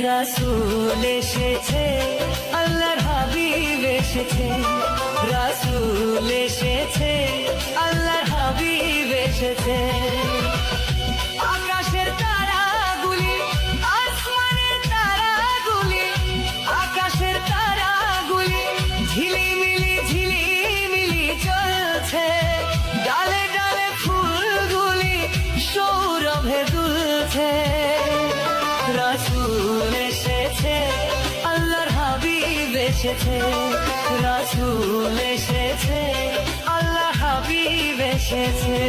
রাসূল এসেছে, আল্লাহর হাবিব এসেছে, রাসূল এসেছে, আল্লাহর হাবিব এসেছে। আকাশের তারাগুলি, আসমানের তারাগুলি, আকাশের তারাগুলি ঝিলিমিলি ঝিলিমিলি জ্বলছে। ডালে ডালে ফুলগুলি সৌরভে দুলছে। রাসূল এসেছে, আল্লাহর হাবিব এসেছে, রাসূল এসেছে, আল্লাহর হাবিব এসেছে।